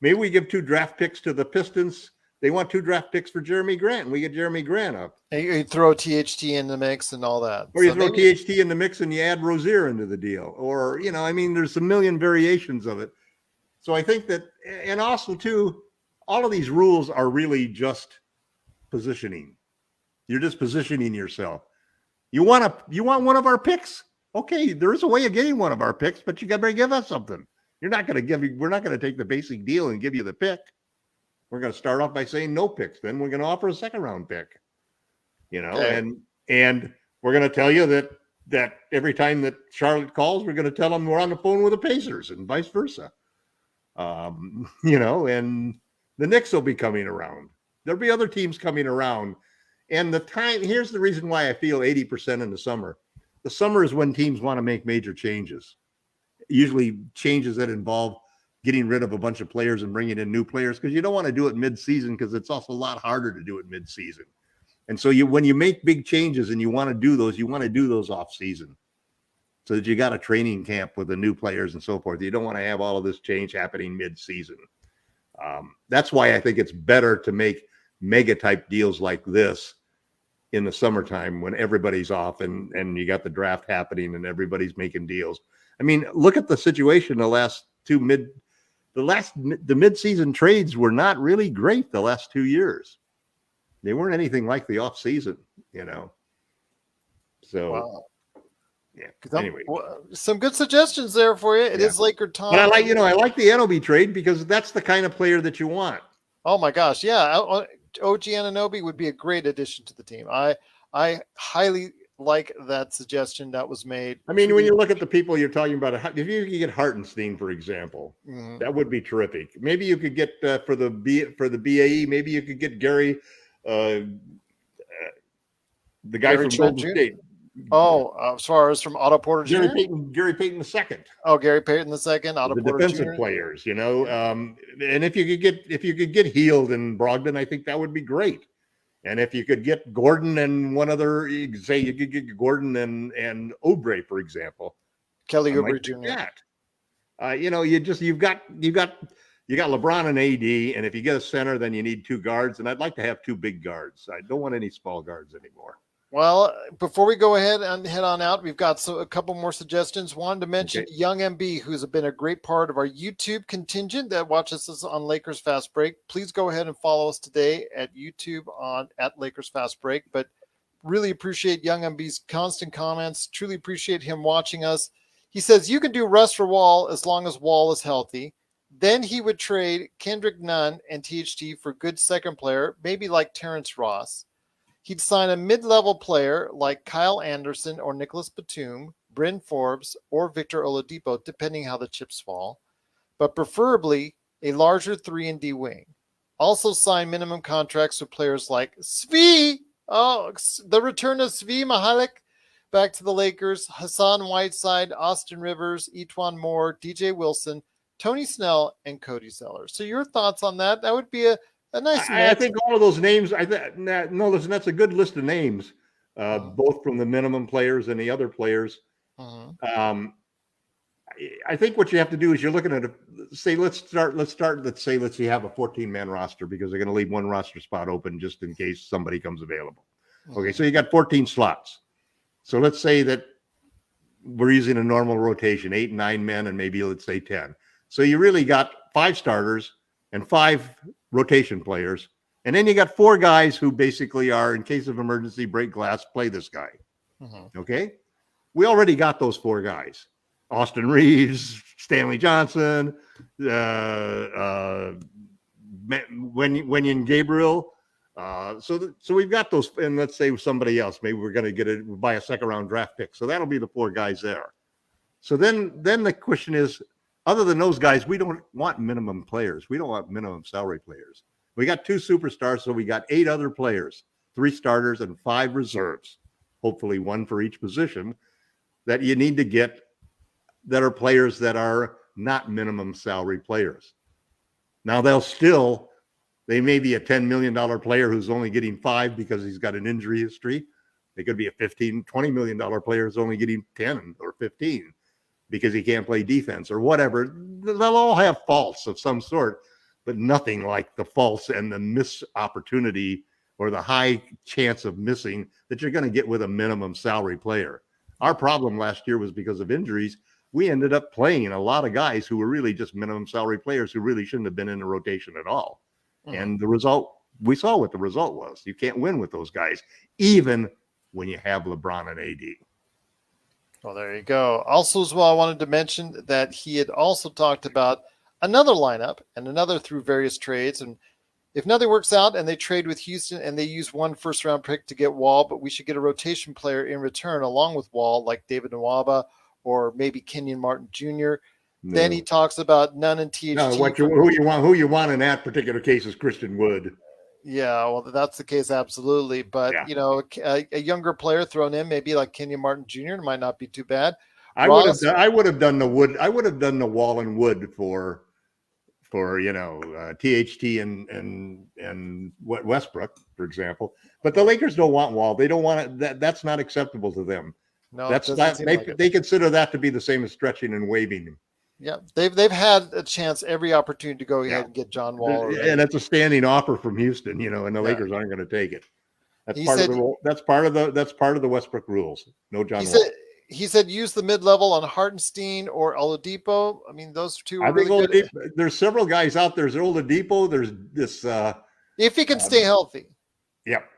maybe we give 2 draft picks to the Pistons. They want 2 draft picks for Jeremy Grant. And we get Jeremy Grant up. And you throw THT in the mix and all that. Or you throw THT in the mix and you add Rozier into the deal. Or, there's a million variations of it. So I think that, and also too, all of these rules are really just positioning. You're just positioning yourself. You want one of our picks? Okay, there is a way of getting one of our picks, but you got to give us something. We're not going to take the basic deal and give you the pick. We're going to start off by saying no picks. Then we're going to offer a second round pick, Okay. and we're going to tell you that every time that Charlotte calls, we're going to tell them we're on the phone with the Pacers and vice versa. And the Knicks will be coming around. There'll be other teams coming around. And here's the reason why I feel 80% in the summer. The summer is when teams want to make major changes, usually changes that involve getting rid of a bunch of players and bringing in new players, because you don't want to do it mid-season, because it's also a lot harder to do it mid-season. And so when you make big changes and you want to do those off season, so that you got a training camp with the new players and so forth. You don't want to have all of this change happening mid-season. That's why I think it's better to make mega type deals like this in the summertime when everybody's off and you got the draft happening and everybody's making deals. I mean, look at the situation. The mid-season trades were not really great the last 2 years. They weren't anything like the off season, So, Wow. yeah. Anyway, some good suggestions there for you. It is LakerTom. But I like the Anunoby trade because that's the kind of player that you want. Oh my gosh, yeah. OG Anunoby would be a great addition to the team. I highly like that suggestion that was made. I mean, when you look at the people you're talking about, if you could get Hardenstein, for example, that would be terrific. Maybe you could get for the BAE. Maybe you could get Gary, the guy Gary from Golden State. Oh, as far as from Otto Porter Jr.? Gary Payton II. Oh, Gary Payton II, Otto the Porter defensive Jr. players, And if you could get Healed in Brogdon, I think that would be great. And if you could get Gordon and one other, say you could get Gordon and Oubre, for example, Kelly Oubre Jr. You've got LeBron and AD, and if you get a center, then you need two guards. And I'd like to have two big guards. I don't want any small guards anymore. Well, before we go ahead and head on out, we've got a couple more suggestions. Wanted to mention Young MB, who's been a great part of our YouTube contingent that watches us on Lakers Fast Break. Please go ahead and follow us today at YouTube at Lakers Fast Break. But really appreciate Young MB's constant comments. Truly appreciate him watching us. He says you can do Russ for Wall as long as Wall is healthy. Then he would trade Kendrick Nunn and THT for good second player, maybe like Terrence Ross. He'd sign a mid-level player like Kyle Anderson or Nicholas Batum, Bryn Forbes, or Victor Oladipo, depending how the chips fall, but preferably a larger 3-and-D wing. Also sign minimum contracts with players like Svi, the return of Svi Mihalik back to the Lakers, Hassan Whiteside, Austin Rivers, Etuan Moore, DJ Wilson, Tony Snell, and Cody Zeller. So your thoughts on that? That would be a nice. I think all of those names. Listen, that's a good list of names, both from the minimum players and the other players. I think what you have to do is you're looking at let's say you have a 14-man roster because they're going to leave one roster spot open just in case somebody comes available. Okay, so you got 14 slots. So let's say that we're using a normal rotation, 8 and 9 men, and maybe let's say 10. So you really got 5 starters and 5 rotation players. And then you got 4 guys who basically are, in case of emergency, break glass, play this guy. Okay? We already got those 4 guys. Austin Reeves, Stanley Johnson, Wenyen Gabriel. So we've got those, and let's say somebody else. Maybe we're going to buy a second-round draft pick. So that'll be the 4 guys there. So then the question is, other than those guys, we don't want minimum players. We don't want minimum salary players. We got 2 superstars, so we got 8 other players, 3 starters and 5 reserves, hopefully 1 for each position, that you need to get that are players that are not minimum salary players. Now, they may be a $10 million player who's only getting 5 because he's got an injury history. They could be a $15, $20 million player who's only getting 10 or 15. Because he can't play defense or whatever. They'll all have faults of some sort, but nothing like the faults and the missed opportunity or the high chance of missing that you're going to get with a minimum salary player. Our problem last year was because of injuries. We ended up playing a lot of guys who were really just minimum salary players who really shouldn't have been in the rotation at all. And the result, we saw what the result was. You can't win with those guys, even when you have LeBron and AD. Well, there you go. Also, as well, I wanted to mention that he had also talked about another lineup and another through various trades. And If nothing works out and they trade with Houston and they use one first-round pick to get Wall, but we should get a rotation player in return along with Wall, like David Nwaba or maybe Kenyon Martin Jr. Then he talks about none and THT. No, who you want in that particular case is Christian Wood. Yeah, well, that's the case, absolutely. But a younger player thrown in, maybe like Kenyon Martin Jr., might not be too bad. I would have done the Wood. I would have done the Wall and Wood for THT and Westbrook, for example. But the Lakers don't want Wall. They don't want it. That's not acceptable to them. No, that's not. They consider that to be the same as stretching and waving. Yeah, they've had a chance, every opportunity to go ahead and get John Wall. And it's a standing offer from Houston, and the Lakers aren't going to take it. That's part of the Westbrook rules. No John Wall. He said use the mid-level on Hardenstein or Oladipo. I mean, those two are really good. There's several guys out there. There's Oladipo. There's this. If he can stay healthy. Yep.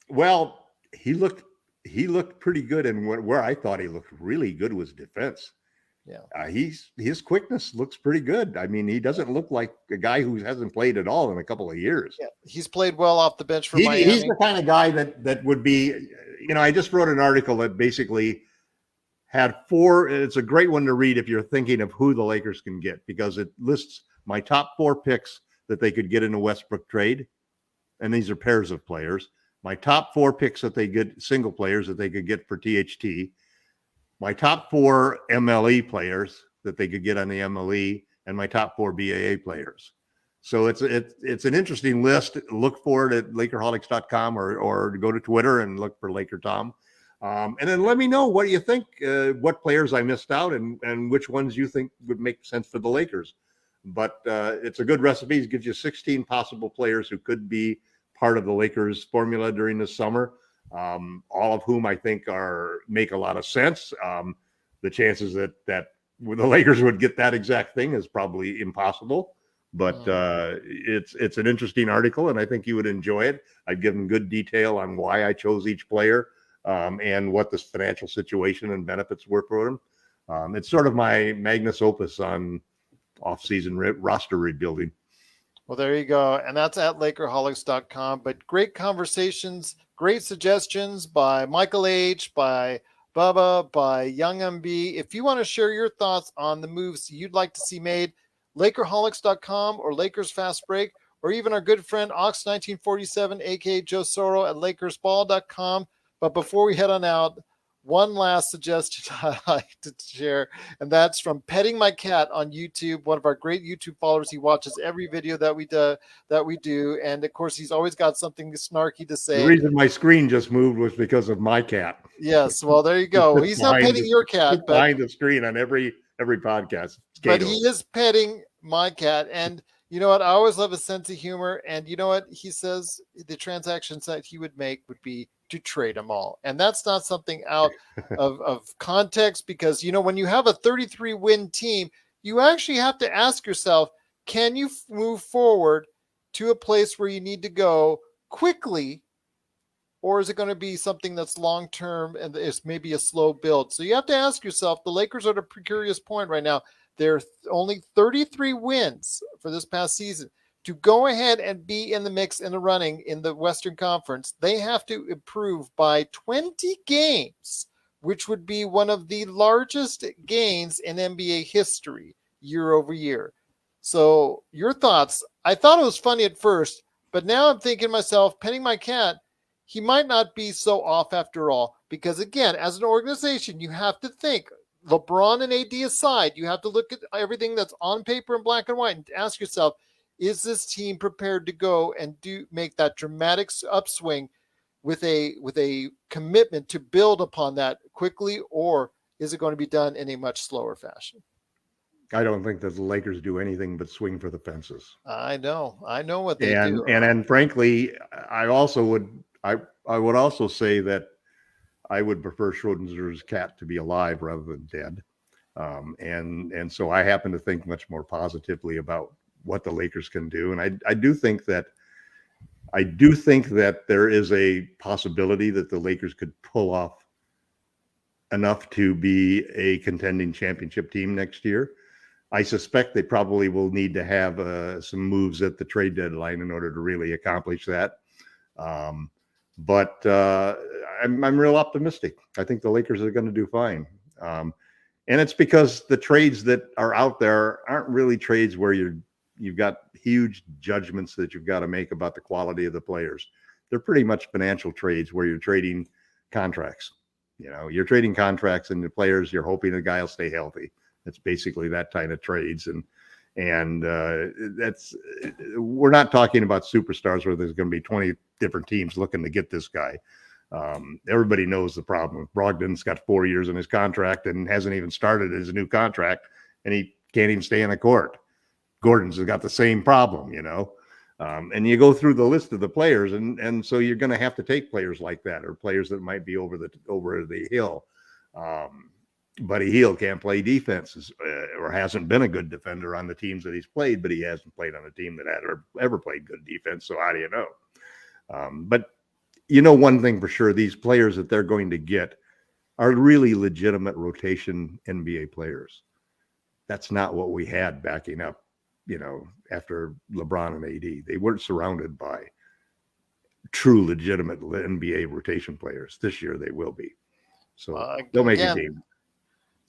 Well, he looked pretty good, and where I thought he looked really good was defense. Yeah. His quickness looks pretty good. I mean, he doesn't look like a guy who hasn't played at all in a couple of years. Yeah, he's played well off the bench for Miami. He's the kind of guy that would be. I just wrote an article that basically had 4. It's a great one to read if you're thinking of who the Lakers can get, because it lists my top 4 picks that they could get in a Westbrook trade. And these are pairs of players. My top 4 picks that they get, single players that they could get for THT. My top 4 MLE players that they could get on the MLE, and my top 4 BAA players. So it's an interesting list. Look for it at LakerHolics.com or go to Twitter and look for LakerTom. And then let me know what you think, what players I missed out and which ones you think would make sense for the Lakers. But it's a good recipe. It gives you 16 possible players who could be part of the Lakers formula during the summer, all of whom I think make a lot of sense. The chances that the Lakers would get that exact thing is probably impossible. But it's an interesting article, and I think you would enjoy it. I've given good detail on why I chose each player. And what the financial situation and benefits were for them. It's sort of my magnus opus on off-season roster rebuilding. Well, there you go. And that's at LakerHolics.com. But great conversations, great suggestions by Michael H., by Bubba, by Young MB. If you want to share your thoughts on the moves you'd like to see made, LakerHolics.com or Lakers Fast Break, or even our good friend Ox1947, a.k.a. Joe Soro at LakersBall.com. But before we head on out, one last suggestion I'd like to share, and that's from Petting My Cat on YouTube, one of our great YouTube followers. He watches every video that we do, and of course, he's always got something snarky to say. The reason my screen just moved was because of my cat. Yes, well, there you go. He's not petting your cat, but behind the screen on every podcast. But he is petting my cat, and you know what? I always love his sense of humor, and you know what? He says the transactions that he would make would be to trade them all. And that's not something out of context, because, when you have a 33-win team, you actually have to ask yourself, can you move forward to a place where you need to go quickly, or is it going to be something that's long-term and it's maybe a slow build? So you have to ask yourself, the Lakers are at a precarious point right now. They're only 33 wins for this past season. To go ahead and be in the mix, in the running in the Western Conference, they have to improve by 20 games, which would be one of the largest gains in NBA history year over year. So your thoughts? I thought it was funny at first, but now I'm thinking to myself, petting my cat, he might not be so off after all, because again, as an organization, you have to think, LeBron and AD aside, you have to look at everything that's on paper in black and white and ask yourself, is this team prepared to go and make that dramatic upswing with a commitment to build upon that quickly, or is it going to be done in a much slower fashion? I don't think that the Lakers do anything but swing for the fences. I know what they do. And frankly, I would also say that I would prefer Schrodinger's cat to be alive rather than dead. And so I happen to think much more positively about what the Lakers can do. And I do think that there is a possibility that the Lakers could pull off enough to be a contending championship team next year. I suspect they probably will need to have some moves at the trade deadline in order to really accomplish that. But I'm real optimistic. I think the Lakers are going to do fine. And it's because the trades that are out there aren't really trades where you've got huge judgments that you've got to make about the quality of the players. They're pretty much financial trades where you're trading contracts. You're trading contracts and the players, you're hoping the guy will stay healthy. It's basically that kind of trades. And we're not talking about superstars where there's going to be 20 different teams looking to get this guy. Everybody knows the problem. Brogdon's got 4 years in his contract and hasn't even started his new contract, and he can't even stay on the court. Gordon's got the same problem, and you go through the list of the players, and so you're going to have to take players like that, or players that might be over the hill. Buddy Hield can't play defenses, or hasn't been a good defender on the teams that he's played, but he hasn't played on a team that had ever played good defense. So how do you know? But one thing for sure, these players that they're going to get are really legitimate rotation NBA players. That's not what we had backing up, after LeBron and AD. They weren't surrounded by true legitimate NBA rotation players. This year they will be. So they'll make a team.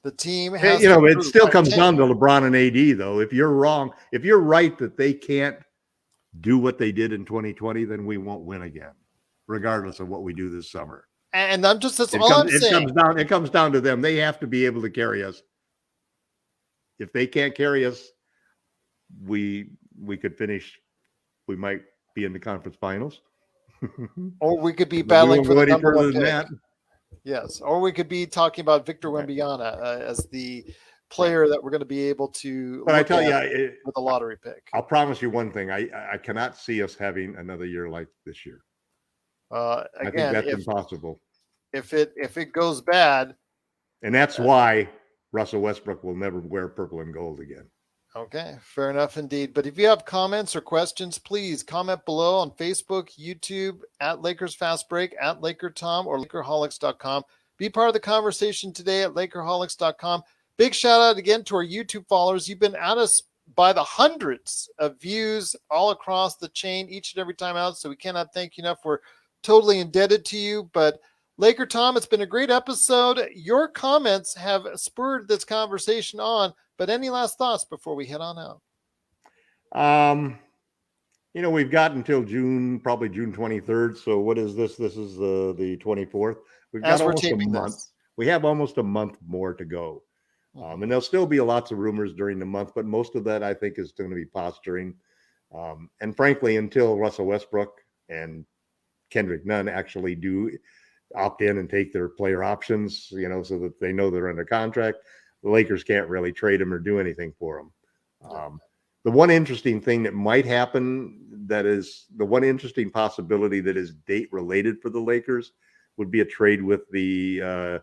The team has it still comes down to LeBron and AD, though. If you're right that they can't do what they did in 2020, then we won't win again, regardless of what we do this summer. And I'm saying. It comes down to them. They have to be able to carry us. If they can't carry us, we could finish. We might be in the conference finals, or we could be battling for the number one pick. That. Yes, or we could be talking about Victor Wembanyama as the player that we're going to be able to. But I tell you, with a lottery pick, I'll promise you one thing: I cannot see us having another year like this year. I think that's impossible. If it goes bad, and that's why Russell Westbrook will never wear purple and gold again. Okay, fair enough indeed. But if you have comments or questions, please comment below on Facebook, YouTube, at Lakers Fast Break, at LakerTom, or LakerHolics.com. Be part of the conversation today at LakerHolics.com. Big shout out again to our YouTube followers. You've been at us by the hundreds of views all across the chain each and every time out, so we cannot thank you enough. We're totally indebted to you. But LakerTom, it's been a great episode. Your comments have spurred this conversation on. But any last thoughts before we head on out? We've got until probably June 23rd. So what is this? This is the 24th. We've got almost a month. We have almost a month more to go. And there'll still be lots of rumors during the month, but most of that I think is going to be posturing. And frankly, until Russell Westbrook and Kendrick Nunn actually do opt in and take their player options, so that they know they're under contract, the Lakers can't really trade him or do anything for him. The one interesting thing that might happen, that is the one interesting possibility that is date related for the Lakers, would be a trade with the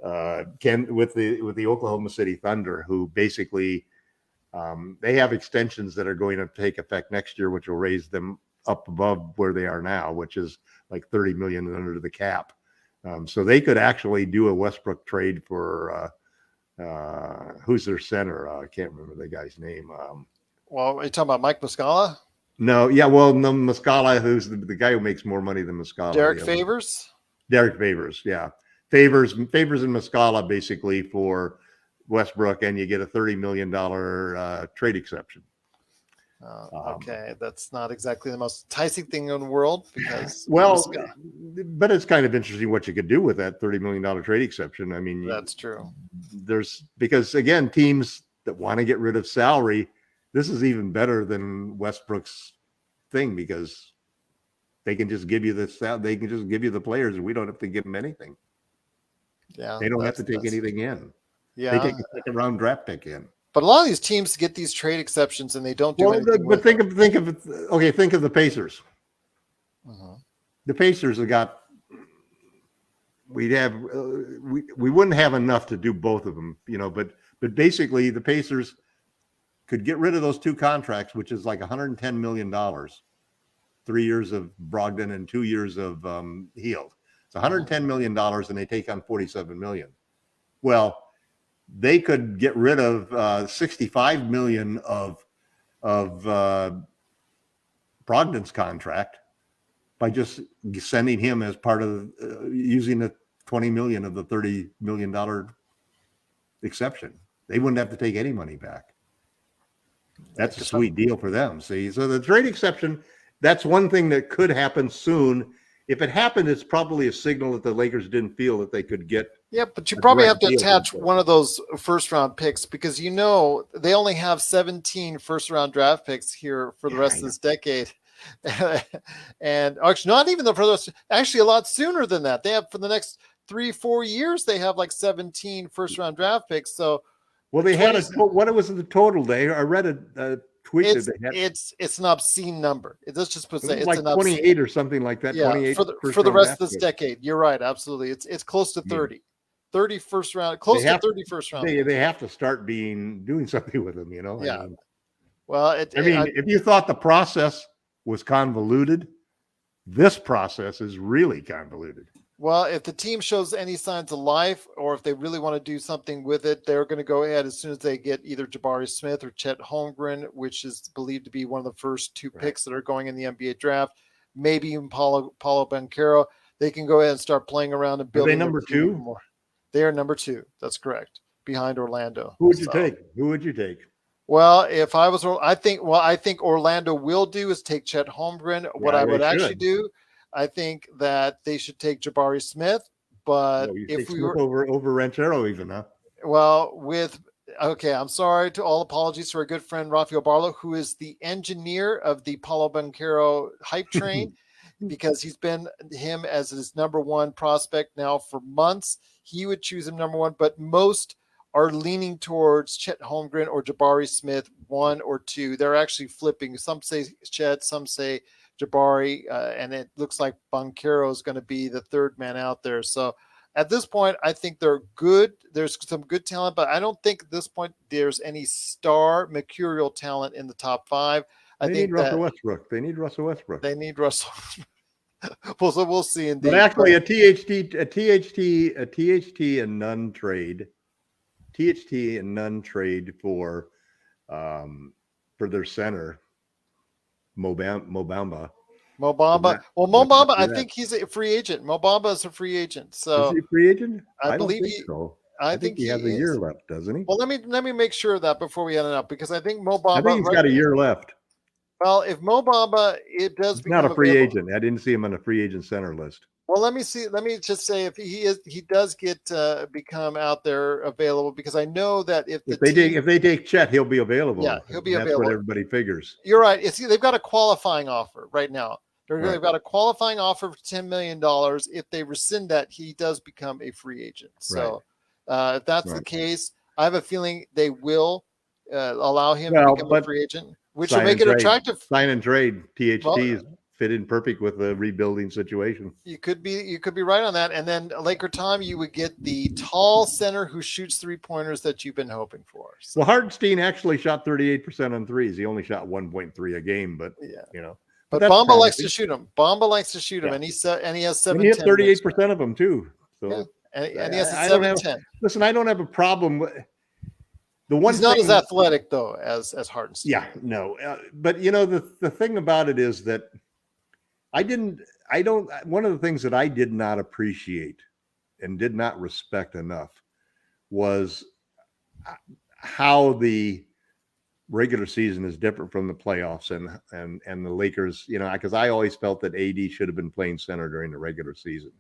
Oklahoma City Thunder, who basically they have extensions that are going to take effect next year, which will raise them up above where they are now, which is like $30 million under the cap. So they could actually do a Westbrook trade for. Who's their center? I can't remember the guy's name. Well, are you talking about Mike Muscala? No, Muscala, who's the guy who makes more money than Muscala. Derek Favors? Derek Favors, yeah. Favors and Muscala basically for Westbrook, and you get a $30 million trade exception. Okay, that's not exactly the most enticing thing in the world, because but it's kind of interesting what you could do with that $30 million trade exception. I mean, that's true. Because again, teams that want to get rid of salary, this is even better than Westbrook's thing, because they can just give you they can just give you the players, and we don't have to give them anything. Yeah, they don't have to take anything in. Yeah, they take a second-round draft pick in. But a lot of these teams get these trade exceptions and they don't do anything. But think of the Pacers. The Pacers have got. We wouldn't have enough to do both of them, But basically, the Pacers could get rid of those two contracts, which is like $110 million, 3 years of Brogdon and 2 years of Hield. It's $110 million, and they take on $47 million. Well, they could get rid of 65 million of Brogdon's contract by just sending him as part of using the 20 million of the $30 million exception. They wouldn't have to take any money back. That's a sweet deal for them. See, so the trade exception, that's one thing that could happen soon. If it happened, it's probably a signal that the Lakers didn't feel that they could get. Yeah, but you probably have to attach one of those first-round picks because they only have 17 first-round draft picks here for the rest of this decade. And actually, not even actually a lot sooner than that. They have for the next 3-4 years, they have like 17 first-round draft picks. So, well, they had what was the total day? I read a tweet that they had. It's an obscene number. Let's just put it like 28 or something like that. Yeah, 28 for the rest of this decade. You're right, absolutely. It's close to 30. 30 first round, close to 30 first round. They have to start doing something with them, Yeah. If you thought the process was convoluted, this process is really convoluted. Well, if the team shows any signs of life, or if they really want to do something with it, they're going to go ahead as soon as they get either Jabari Smith or Chet Holmgren, which is believed to be one of the first two picks that are going in the NBA draft. Maybe even Paulo Banchero. They can go ahead and start playing around and building. Are they number 2? More. They are number 2. That's correct. Behind Orlando. Who would you take? Who would you take? Well, if I was, I think Orlando will do is take Chet Holmgren. What I would actually do, I think that they should take Jabari Smith. But if we were over Ranchero, even huh? Well, I'm sorry to all apologies to our good friend Rafael Barlow, who is the engineer of the Paulo Banchero hype train, because he's been him as his number 1 prospect now for months. He would choose him number 1, but most are leaning towards Chet Holmgren or Jabari Smith, 1 or 2. They're actually flipping. Some say Chet, some say Jabari, and it looks like Banchero is going to be the third man out there. So at this point, I think they're good. There's some good talent, but I don't think at this point there's any star mercurial talent in the top 5. They need Russell Westbrook. They need Russell Westbrook. They need Russell. Well, so we'll see. Indeed. But actually, a THT and none trade. THT and none trade for their center, Mo Bamba. Well, Bamba, I think he's a free agent. Mo Bamba is a free agent. So is he a free agent? I believe don't think so. I think he has a year left, doesn't he? Well, let me make sure of that before we end it up, because I think Mo Bamba. I think he's got a year left. Well, if Mo Bamba, it does. He's not a free agent. I didn't see him on the free agent center list. Well, let me see. Let me just say if he does get become out there available, because I know that if they take Chet, he'll be available. Yeah, he'll be available. That's what everybody figures. You're right. They've got a qualifying offer right now. They've got a qualifying offer for $10 million. If they rescind that, he does become a free agent. So if that's the case, I have a feeling they will allow him to become a free agent, which will make it attractive. Sign and trade. THT fit in perfect with the rebuilding situation. You could be right on that. And then LakerTom, you would get the tall center who shoots 3-pointers that you've been hoping for. So. Well, Hardenstein actually shot 38% on threes. He only shot 1.3 a game, but But Bamba likes to shoot him. Bamba likes to shoot him, and he has 7. He hit 38% of them too. So and he has a 7-10. Listen, I don't have a problem. He's not as athletic though as Hardenstein. Yeah, no. But the thing about it is that one of the things that I did not appreciate and did not respect enough was how the regular season is different from the playoffs and the Lakers, because I always felt that AD should have been playing center during the regular season.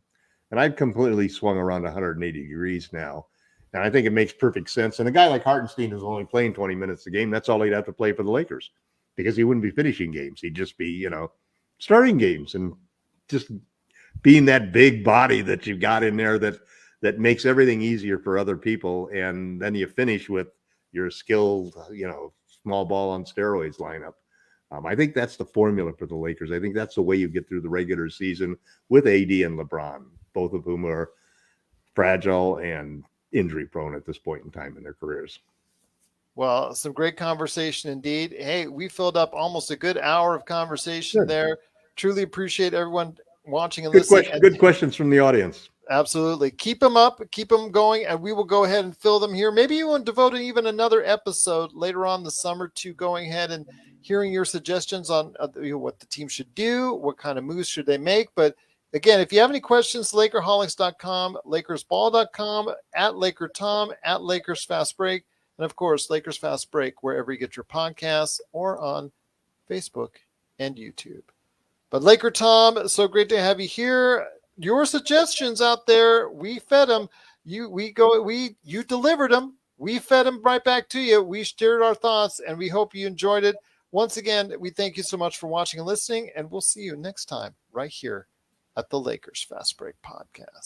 And I've completely swung around 180 degrees now. And I think it makes perfect sense. And a guy like Hardenstein is only playing 20 minutes a game. That's all he'd have to play for the Lakers, because he wouldn't be finishing games. He'd just be, starting games and just being that big body that you've got in there that makes everything easier for other people. And then you finish with your skilled, small ball on steroids lineup. I think that's the formula for the Lakers. I think that's the way you get through the regular season with AD and LeBron, both of whom are fragile and injury prone at this point in time in their careers. Well, some great conversation indeed. Hey, we filled up almost a good hour of conversation there. Truly appreciate everyone watching and listening. Good questions from the audience. Absolutely. Keep them up, keep them going, and we will go ahead and fill them here. Maybe you want to devote even another episode later on the summer to going ahead and hearing your suggestions on what the team should do, what kind of moves should they make. But again, if you have any questions, LakerHolics.com, LakersBall.com, at LakerTom, at Lakers Fast Break, and of course, Lakers Fast Break, wherever you get your podcasts or on Facebook and YouTube. But LakerTom, so great to have you here. Your suggestions out there, we fed them. You delivered them. We fed them right back to you. We shared our thoughts, and we hope you enjoyed it. Once again, we thank you so much for watching and listening, and we'll see you next time right here at the Lakers Fast Break Podcast.